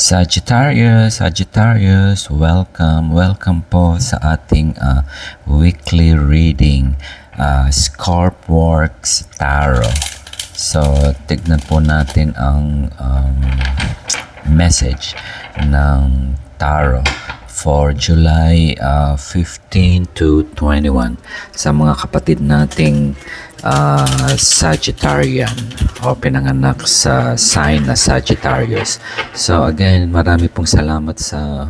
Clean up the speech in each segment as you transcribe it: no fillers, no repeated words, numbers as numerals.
Sagittarius, welcome po sa ating weekly reading, Scorpworks Tarot. So, tignan po natin ang message ng Tarot for July 15 to 21 sa mga kapatid nating Sagittarian o pinanganak sa sign na Sagittarius. So again, marami pong salamat sa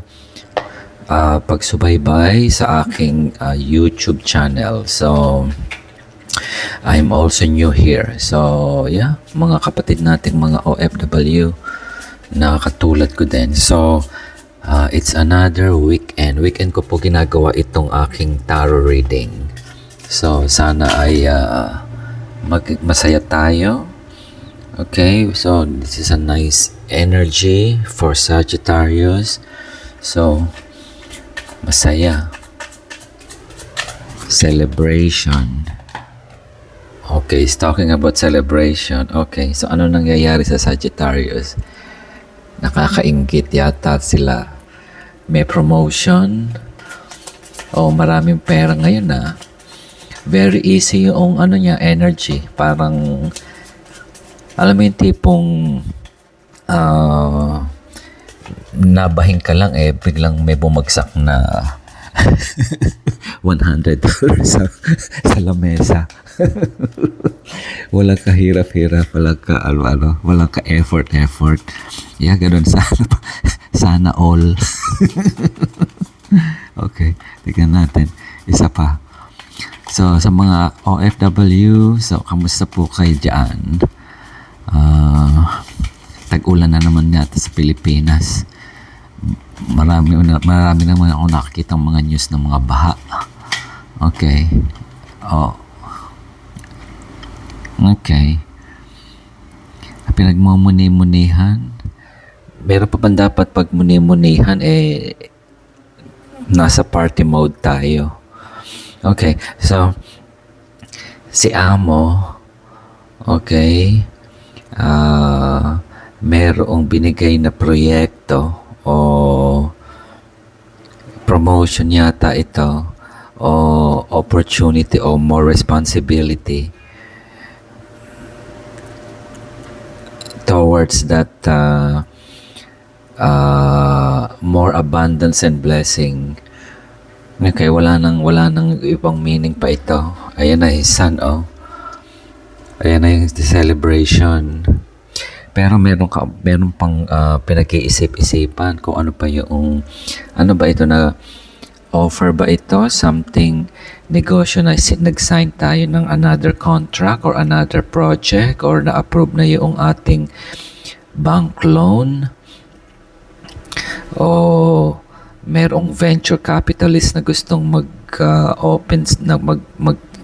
pagsubaybay sa aking YouTube channel. So I'm also new here. So yeah, mga kapatid nating mga OFW na katulad ko din. So it's another weekend. Weekend ko po ginagawa itong aking tarot reading. So, sana ay masaya tayo. Okay, so this is a nice energy for Sagittarius. So, masaya. Celebration. Okay, it's talking about celebration. Okay, so ano nangyayari sa Sagittarius? Nakakainggit yata sila. May promotion. Oh, maraming pera ngayon na. Very easy yung ano niya, energy. Parang, alam mo yung tipong nabahin ka lang biglang may bumagsak na $100 sa lamesa. Walang kahirap-hirap, walang ka walang ka effort. Yeah, ganun sana all. Okay, tignan natin. Isa pa. So, sa mga OFW, so, kamusta po kayo dyan? Tag-ulan na naman yata sa Pilipinas. Marami naman ako nakikita mga news ng mga baha. Okay. Oh. Okay. Pinagmumuni-munihan. Meron pa bang dapat pag muni-munihan? Nasa party mode tayo. Okay, so si Amo, okay, merong binigay na proyekto o promotion yata ito o opportunity o more responsibility towards that more abundance and blessing. Okay, wala nang ibang meaning pa ito. Ayan na yung sun, oh. Ayan na yung celebration. Pero meron pang pinag-iisip-isipan kung ano pa yung, ano ba ito na, offer ba ito? Something, negosyo na, nag-sign tayo ng another contract or another project or na-approve na yung ating bank loan. Oh, merong venture capitalist na gustong mag-open na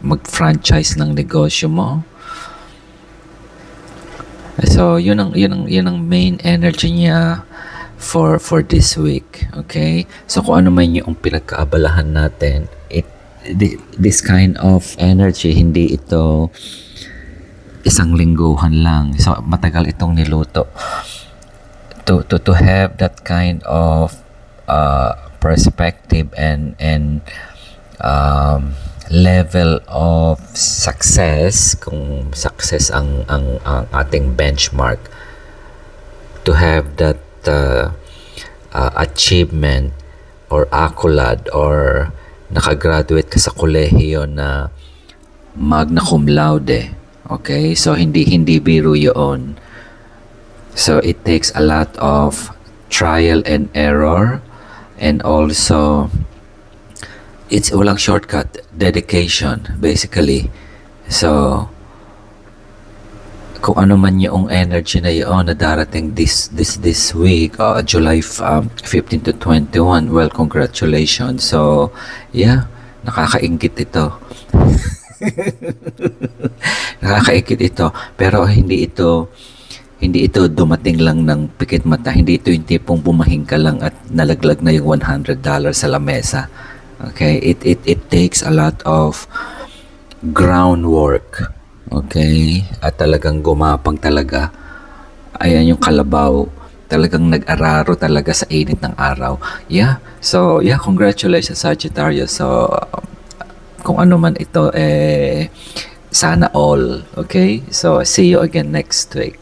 mag-franchise ng negosyo mo. So, yun ang main energy niya for this week. Okay? So, kung ano man yung pinagkaabalahan natin, this kind of energy, hindi ito isang lingguhan lang. So, matagal itong niluto. To have that kind of perspective and level of success, kung success ang ating benchmark, to have that achievement or accolade or nakagraduate ka sa kolehiyo na magna cum laude. Okay, so hindi biro yun. So it takes a lot of trial and error. And also, it's walang shortcut, dedication, basically. So, kung ano man yung energy na yun na darating this week, July 15 to 21, well, congratulations. So, yeah, nakakaingit ito. Nakakaingit ito. Pero hindi ito dumating lang ng pikit mata. Hindi ito yung tipong bumahing ka lang at nalaglag na yung $100 sa lamesa. Okay? It takes a lot of groundwork. Okay? At talagang gumapang talaga. Ayan yung kalabaw talagang nag-araro talaga sa init ng araw. Yeah. So, yeah, congratulations Sagittarius. So, kung ano man ito, sana all. Okay? So, see you again next week.